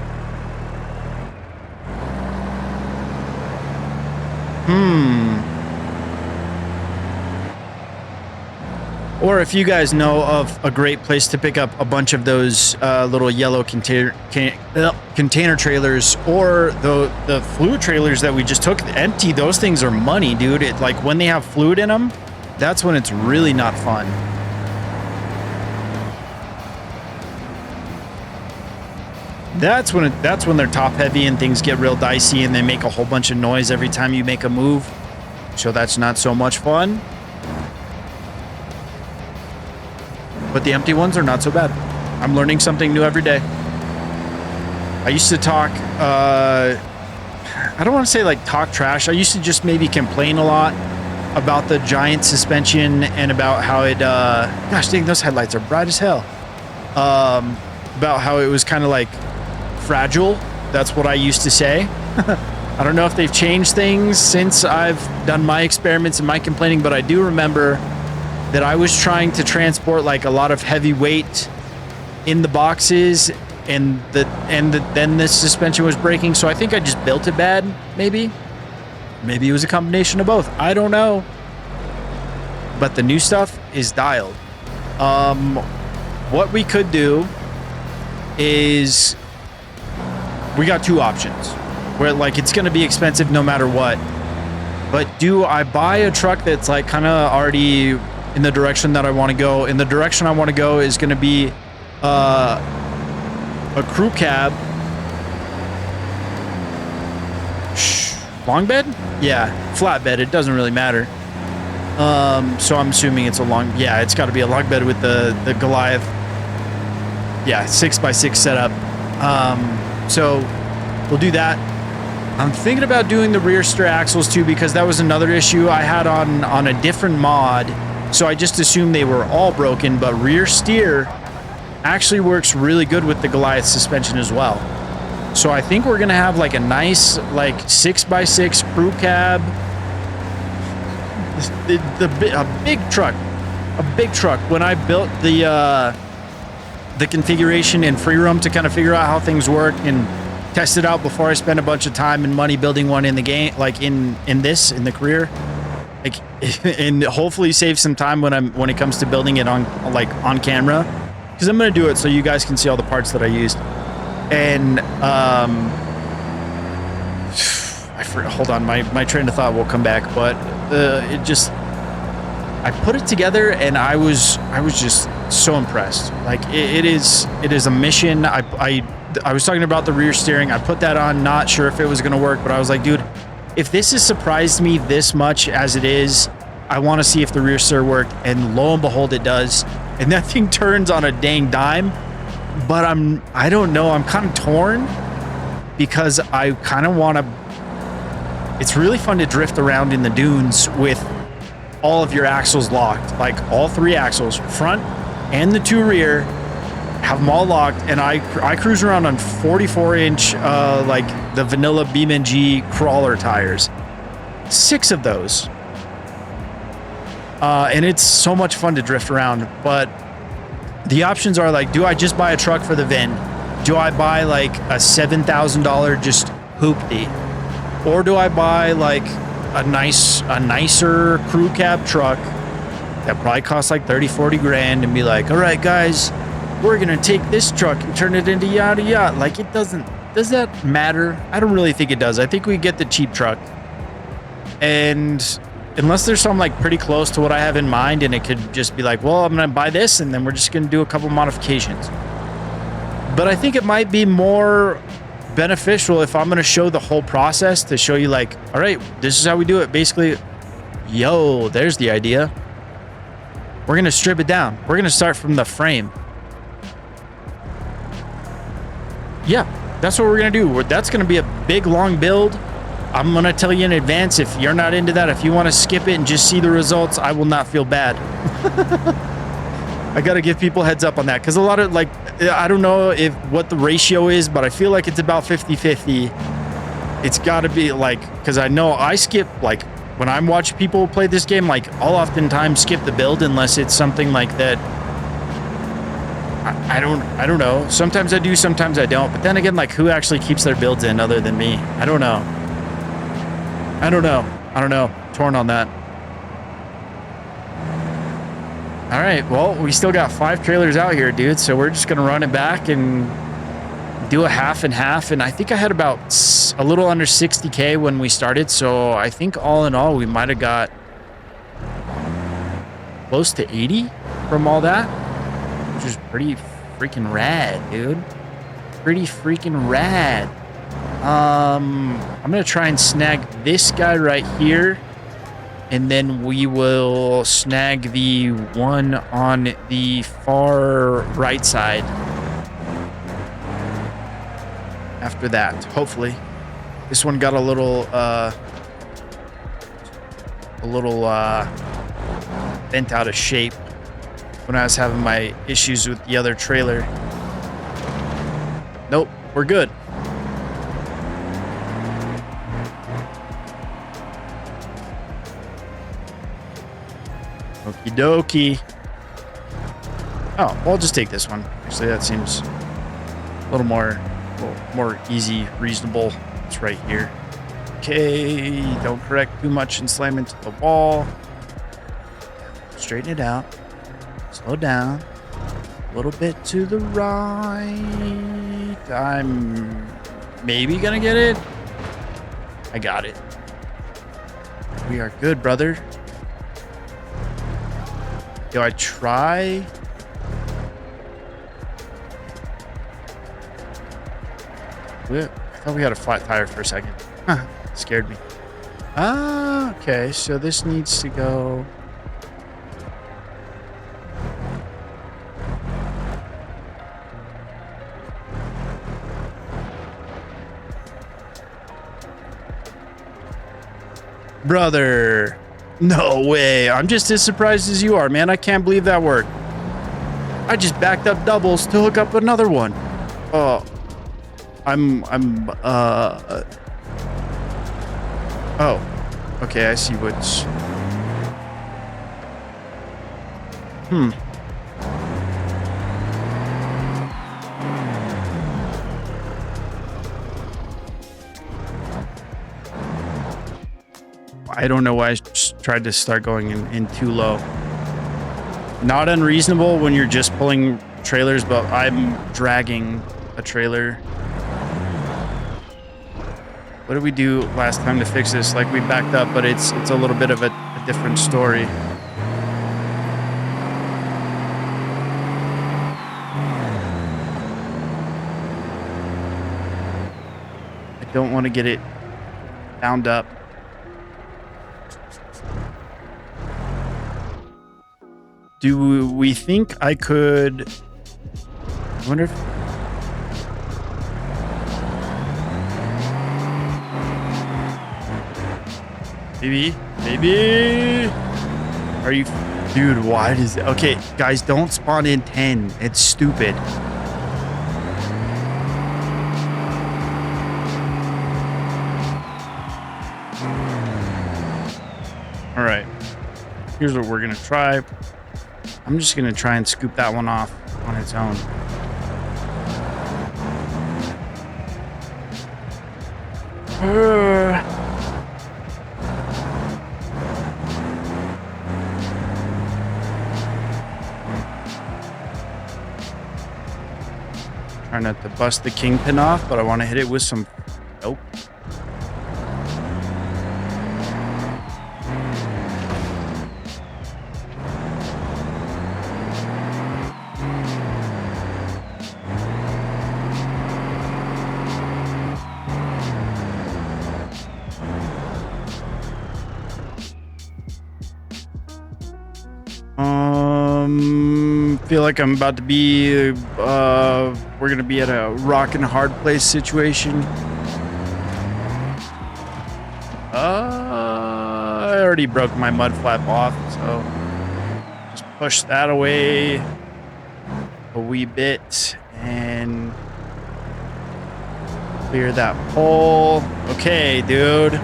Or if you guys know of a great place to pick up a bunch of those little yellow container trailers, or the fluid trailers that we just took empty, those things are money, dude. It, like, when they have fluid in them, that's when it's really not fun. That's when they're top heavy and things get real dicey and they make a whole bunch of noise every time you make a move. So that's not so much fun. But the empty ones are not so bad. I'm learning something new every day. I used to talk, I don't want to say like talk trash. I used to just maybe complain a lot about the giant suspension and about how it, gosh dang, those headlights are bright as hell. About how it was kind of like fragile. That's what I used to say. I don't know if they've changed things since I've done my experiments and my complaining, but I do remember that I was trying to transport like a lot of heavy weight in the boxes, and then this suspension was breaking. So I think I just built it bad. Maybe it was a combination of both. I don't know. But the new stuff is dialed. What we could do is we got two options where like it's going to be expensive no matter what. But do I buy a truck that's like kind of already in the direction that I want to go? In the direction I want to go is going to be a crew cab. Long bed? Yeah, flatbed. It doesn't really matter. So I'm assuming it's a long, yeah, it's got to be a long bed with the Goliath. Yeah, 6x6 setup. So we'll do that. I'm thinking about doing the rear steer axles too, because that was another issue I had on a different mod. So I just assumed they were all broken, but rear steer actually works really good with the Goliath suspension as well. So I think we're gonna have like a nice like 6x6 crew cab, a big truck. When I built the configuration in free roam to kind of figure out how things work and test it out before I spend a bunch of time and money building one in the game, like in the career, like, and hopefully save some time when it comes to building it on camera, because I'm gonna do it so you guys can see all the parts that I used. And hold on, my train of thought will come back, but I put it together and I was just so impressed. Like it is a mission. I was talking about the rear steering. I put that on, not sure if it was gonna work, but I was like, dude, if this has surprised me this much as it is, I want to see if the rear steer worked. And lo and behold, it does. And that thing turns on a dang dime. But I don't know. I'm kind of torn because I kind of want to. It's really fun to drift around in the dunes with all of your axles locked, like all three axles, front and the two rear, have them all locked. And I cruise around on 44-inch, like the vanilla BeamNG crawler tires, 6 of those. And it's so much fun to drift around. But the options are like, do I just buy a truck for the VIN? Do I buy like a $7,000 just hoopty? Or do I buy like a nicer crew cab truck that probably costs like 30-40 grand and be like, all right guys, we're gonna take this truck and turn it into yada yada? Like, it doesn't, does that matter? I don't really think it does. I think we get the cheap truck, and unless there's something like pretty close to what I have in mind, and it could just be like, well, I'm gonna buy this and then we're just gonna do a couple modifications. But I think it might be more beneficial if I'm gonna show the whole process, to show you like, all right, this is how we do it. Basically, yo, there's the idea. We're gonna strip it down. We're gonna start from the frame. Yeah, that's what we're gonna do. That's gonna be a big long build. I'm gonna tell you in advance, if you're not into that, if you want to skip it and just see the results, I will not feel bad. I gotta give people heads up on that, because a lot of, like, I don't know what the ratio is, but I feel like it's about 50-50. It's gotta be like, because I know I skip, like, when I'm watching people play this game, like, I'll oftentimes skip the build unless it's something like that. I don't know. Sometimes I do, sometimes I don't. But then again, like, who actually keeps their builds in other than me? I don't know. Torn on that. All right, well, we still got 5 trailers out here, dude. So we're just gonna run it back and do a half and half. And I think I had about a little under 60K when we started. So I think all in all, we might have got close to 80 from all that, which is pretty freaking rad, dude. Pretty freaking rad. I'm gonna try and snag this guy right here, and then we will snag the one on the far right side after that, hopefully. This one got a little bent out of shape when I was having my issues with the other trailer. Nope, we're good. Okie dokie. Oh, well, I'll just take this one. Actually, that seems a little more easy, reasonable. It's right here. Okay, don't correct too much and slam into the wall. Straighten it out. Slow down. A little bit to the right. I'm maybe gonna get it. I got it. We are good, brother. Do I try? I thought we had a flat tire for a second. Huh, scared me. Okay, so this needs to go. Brother. No way. I'm just as surprised as you are, man. I can't believe that worked. I just backed up doubles to hook up another one. Oh. Oh. Okay, I see what's... I don't know why I tried to start going in too low. Not unreasonable when you're just pulling trailers, but I'm dragging a trailer. What did we do last time to fix this? Like, we backed up, but it's a little bit of a different story. I don't want to get it bound up. Do we think I could... I wonder if... Baby! Are you... Dude, why does... Okay, guys, don't spawn in 10. It's stupid. All right. Here's what we're going to try. I'm just going to try and scoop that one off on its own. Trying not to bust the kingpin off, but I want to hit it with some... Nope. Feel like I'm about to be we're gonna be at a rock and hard place situation. I already broke my mud flap off, so just push that away a wee bit and clear that pole. Okay, dude.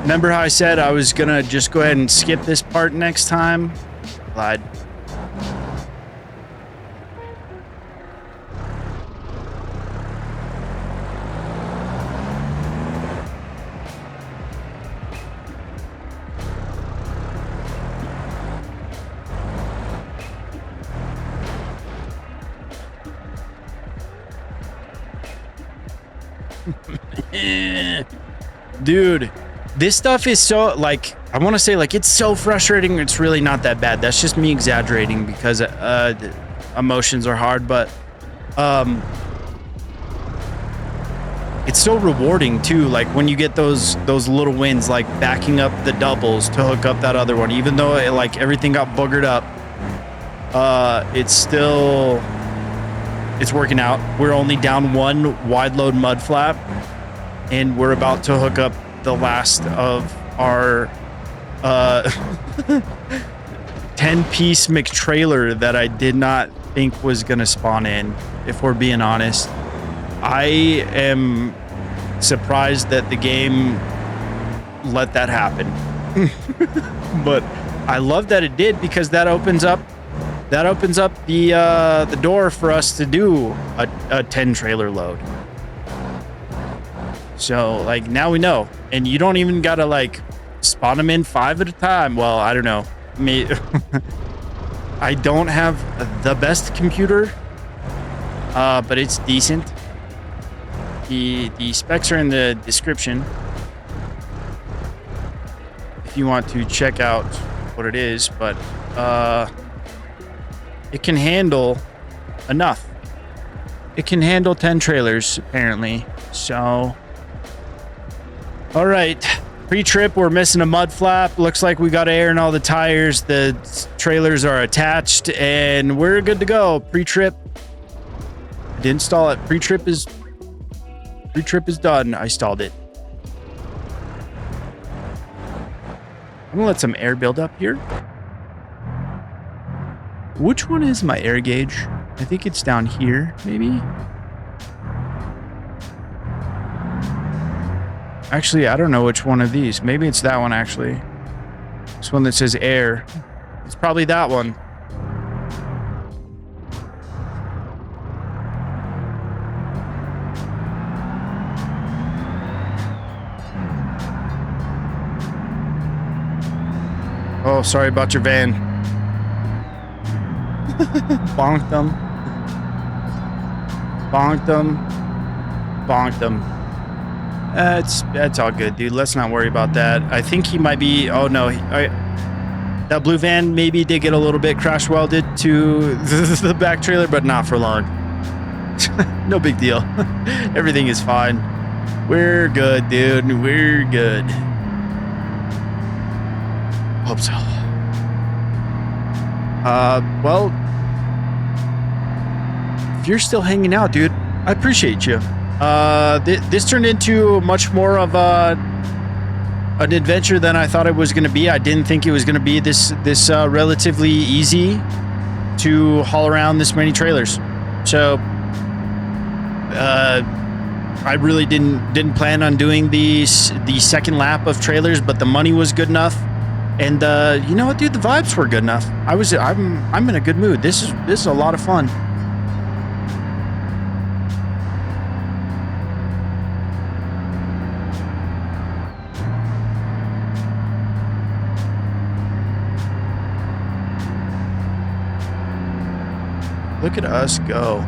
Remember how I said I was gonna just go ahead and skip this part next time? Lied. Dude, this stuff is so, like, I want to say, like, it's so frustrating. It's really not that bad. That's just me exaggerating because emotions are hard, but it's so rewarding too. Like when you get those little wins, like backing up the doubles to hook up that other one, even though it, like everything got boogered up, it's working out. We're only down one wide load mud flap, and we're about to hook up the last of our 10-piece McTrailer that I did not think was gonna spawn in, if we're being honest. I am surprised that the game let that happen. But I love that it did, because that opens up the door for us to do a 10 trailer load. So like now we know, and you don't even gotta like spawn them in 5 at a time. Well, I don't know. I don't have the best computer, but it's decent. The specs are in the description if you want to check out what it is, but it can handle enough. It can handle 10 trailers apparently. So all right, pre-trip, we're missing a mud flap. Looks like we got air in all the tires. The trailers are attached and we're good to go. Pre-trip, I didn't install it. Pre-trip is done. I stalled it. I'm gonna let some air build up here. Which one is my air gauge? I think it's down here, maybe. Actually, I don't know which one of these. Maybe it's that one, actually. This one that says air. It's probably that one. Oh, sorry about your van. Bonked them. Bonked them. Bonked them. That's all good, dude. Let's not worry about that. I think he might be... Oh, no. That blue van maybe did get a little bit crash welded to the back trailer, but not for long. No big deal. Everything is fine. We're good, dude. We're good. Hope so. Well, if you're still hanging out, dude, I appreciate you. This turned into much more of an adventure than I thought it was going to be. I didn't think it was going to be this relatively easy to haul around this many trailers. So I really didn't plan on doing the second lap of trailers, but the money was good enough. And you know what, dude? The vibes were good enough. I'm in a good mood. This is a lot of fun. Look at us go.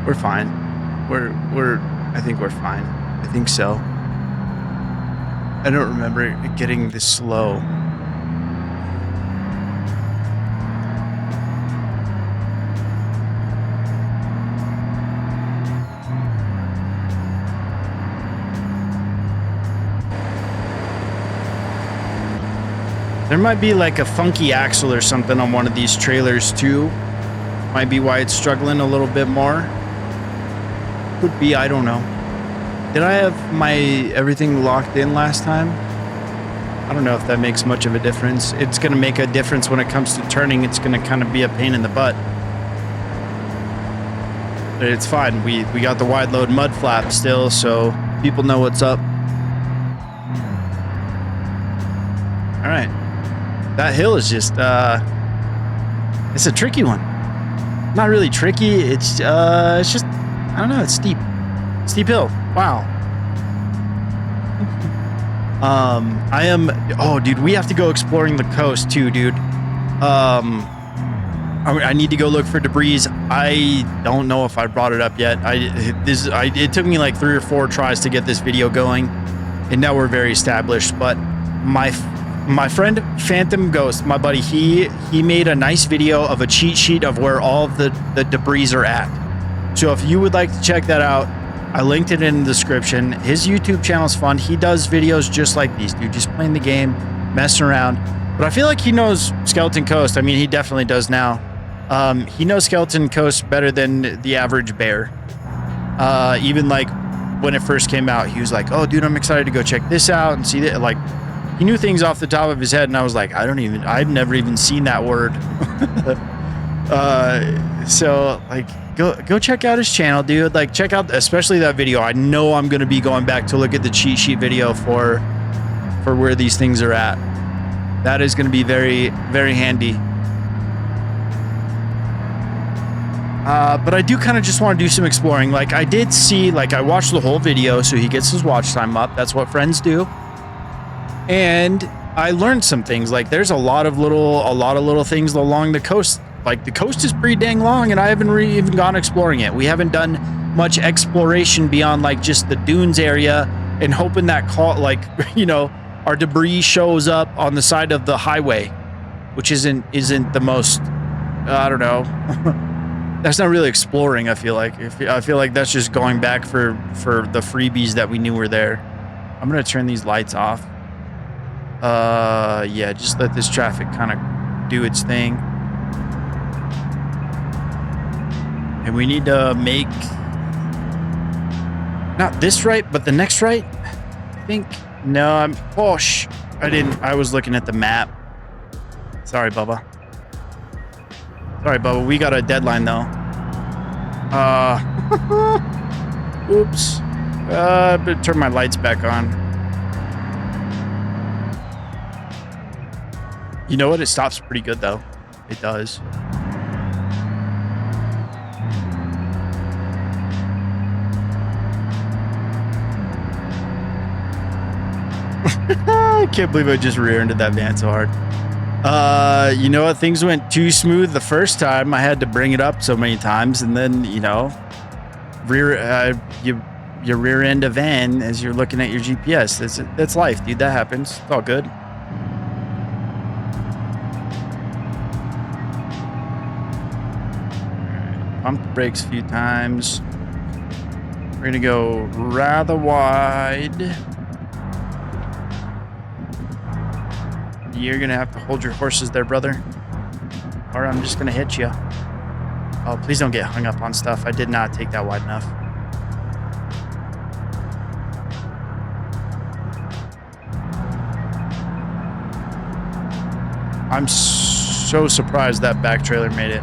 We're fine. I think we're fine. I think so. I don't remember it getting this slow. There might be like a funky axle or something on one of these trailers too. Might be why it's struggling a little bit more. Could be, I don't know. Did I have my everything locked in last time? I don't know if that makes much of a difference. It's going to make a difference when it comes to turning. It's going to kind of be a pain in the butt. But it's fine. We got the wide load mud flap still, so people know what's up. All right. That hill is just, it's a tricky one. Not really tricky. It's just, I don't know. It's steep. Steep hill. Wow. I am, oh dude, we have to go exploring the coast too, dude. I need to go look for debris. I don't know if I brought it up yet. It took me like 3 or 4 tries to get this video going, and now we're very established. But my friend Phantom Ghost, my buddy, he made a nice video of a cheat sheet of where all of the debris are at. So if you would like to check that out, I linked it in the description. His YouTube channel is fun. He does videos just like these, dude, just playing the game, messing around. But I feel like he knows Skeleton Coast. I mean, he definitely does now. He knows Skeleton Coast better than the average bear. Even like when it first came out, he was like, "Oh, dude, I'm excited to go check this out and see that." Like, he knew things off the top of his head, and I was like, I've never even seen that word. So like, go check out his channel, dude. Like, check out especially that video. I know I'm gonna be going back to look at the cheat sheet video for where these things are at. That is gonna be very, very handy. But I do kind of just want to do some exploring. Like, I did see, like, I watched the whole video, so he gets his watch time up. That's what friends do. And I learned some things. Like, there's a lot of little things along the coast. Like, the coast is pretty dang long, and I haven't even gone exploring it. We haven't done much exploration beyond, like, just the dunes area and hoping that our debris shows up on the side of the highway, which isn't the most, I don't know. That's not really exploring, I feel like. I feel like that's just going back for the freebies that we knew were there. I'm going to turn these lights off. Yeah, just let this traffic kind of do its thing. And we need to make... not this right, but the next right, I think. No, I was looking at the map. Sorry, Bubba. Sorry, Bubba, we got a deadline though. Oops. I better turn my lights back on. You know what? It stops pretty good though. It does. I can't believe I just rear-ended that van so hard. You know what? Things went too smooth the first time. I had to bring it up so many times, and then, you rear end a van as you're looking at your GPS. That's life, dude. That happens. It's all good. Pump the brakes a few times. We're gonna go rather wide. You're gonna have to hold your horses there, brother, or I'm just gonna hit you. Oh, please don't get hung up on stuff. I did not take that wide enough. I'm so surprised that back trailer made it.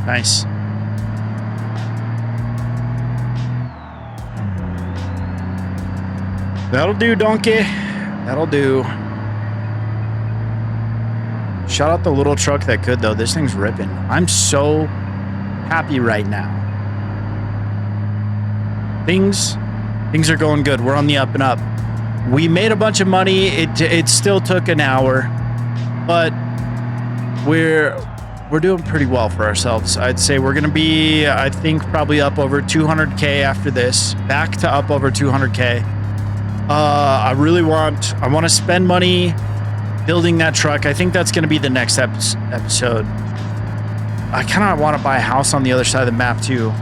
Nice. That'll do, donkey. That'll do. Shout out the little truck that could, though. This thing's ripping. I'm so happy right now. Things are going good. We're on the up and up. We made a bunch of money. It still took an hour, but we're doing pretty well for ourselves. I'd say we're gonna be, I think, probably up over 200K after this. Back to up over 200K. I want to spend money building that truck. I think that's going to be the next episode. I kind of want to buy a house on the other side of the map too.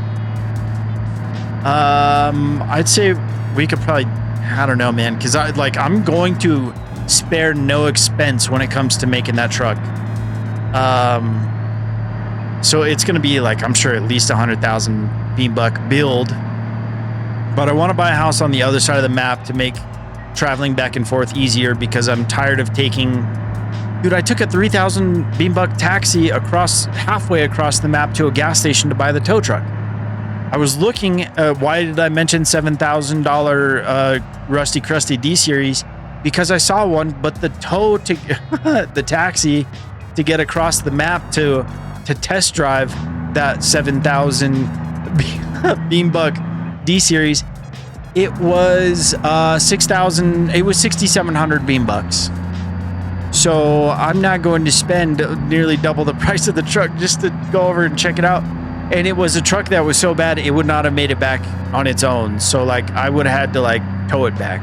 I'd say we could probably, I don't know, man, because I'm going to spare no expense when it comes to making that truck. So it's going to be like, I'm sure, at least 100,000 BeamBuck build. But I want to buy a house on the other side of the map to make traveling back and forth easier, because I'm tired of taking... Dude, I took a 3,000 BeamBuck taxi halfway across the map to a gas station to buy the tow truck. I was looking at, why did I mention $7,000 Rusty Krusty D-Series? Because I saw one, but the tow to the taxi to get across the map to test drive that 7,000 BeamBuck D-Series It was 6,000. It was 6,700 BeamBucks. So I'm not going to spend nearly double the price of the truck just to go over and check it out. And it was a truck that was so bad it would not have made it back on its own. So like I would have had to like tow it back.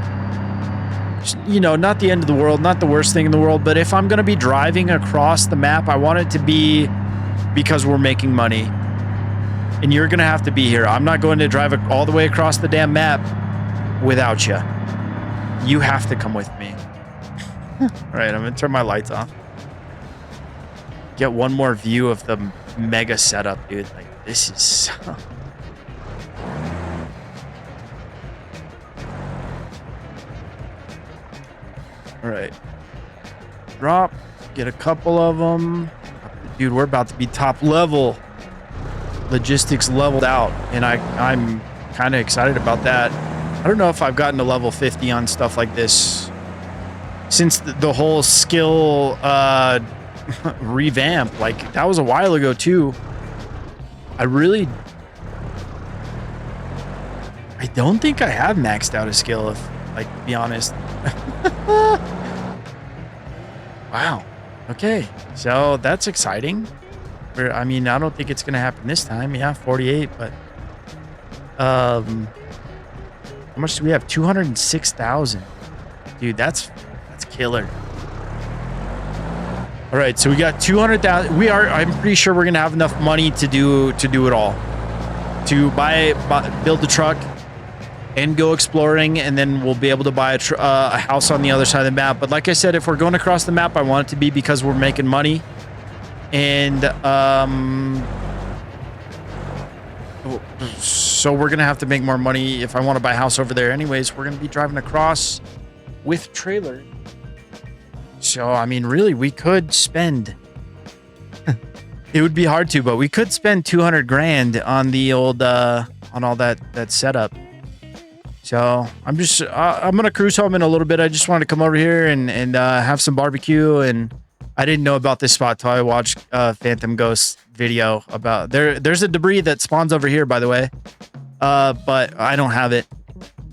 You know, not the end of the world, not the worst thing in the world. But if I'm going to be driving across the map, I want it to be because we're making money. And you're going to have to be here. I'm not going to drive all the way across the damn map without you. You have to come with me. All right, I'm going to turn my lights off. Get one more view of the mega setup, dude. Like, this is so... All right. Drop. Get a couple of them. Dude, we're about to be top level. Logistics leveled out. And I'm kind of excited about that. I don't know if I've gotten to level 50 on stuff like this since the whole skill revamp. Like, that was a while ago, too. I don't think I have maxed out a skill, if, like, to be honest. Wow. Okay. So that's exciting. I mean, I don't think it's going to happen this time. Yeah, 48, but how much do we have? 206,000. Dude, that's killer. All right, so we got 200,000. I'm pretty sure we're going to have enough money to do it all. To build the truck and go exploring, and then we'll be able to buy a house on the other side of the map. But like I said, if we're going across the map, I want it to be because we're making money. And so we're going to have to make more money if I want to buy a house over there. Anyways, we're going to be driving across with trailer. So, I mean, really, we could spend... It would be hard to, but we could spend 200 grand on the old, on all that setup. So I'm going to cruise home in a little bit. I just wanted to come over here and have some barbecue. And I didn't know about this spot till I watched Phantom Ghost video about there's a debris that spawns over here, by the way. But I don't have it.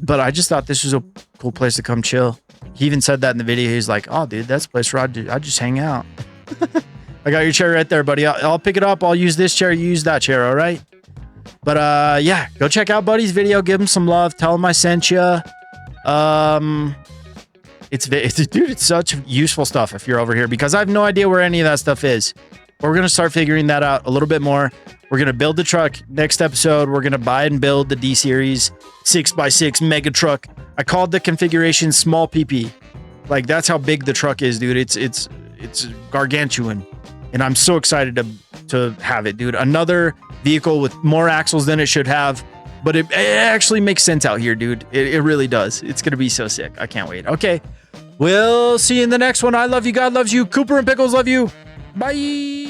But I just thought this was a cool place to come chill. He even said that in the video. He's like, oh, dude, that's a place where I just hang out. I got your chair right there, buddy. I'll pick it up. I'll use this chair. You use that chair. All right. But yeah, go check out Buddy's video. Give him some love. Tell him I sent you. It's such useful stuff if you're over here, because I have no idea where any of that stuff is. We're going to start figuring that out a little bit more. We're going to build the truck. Next episode, we're going to buy and build the D-Series 6x6 mega truck. I called the configuration small PP. Like, that's how big the truck is, dude. It's gargantuan. And I'm so excited to have it, dude. Another vehicle with more axles than it should have. But it actually makes sense out here, dude. It really does. It's going to be so sick. I can't wait. Okay. We'll see you in the next one. I love you. God loves you. Cooper and Pickles love you. Bye.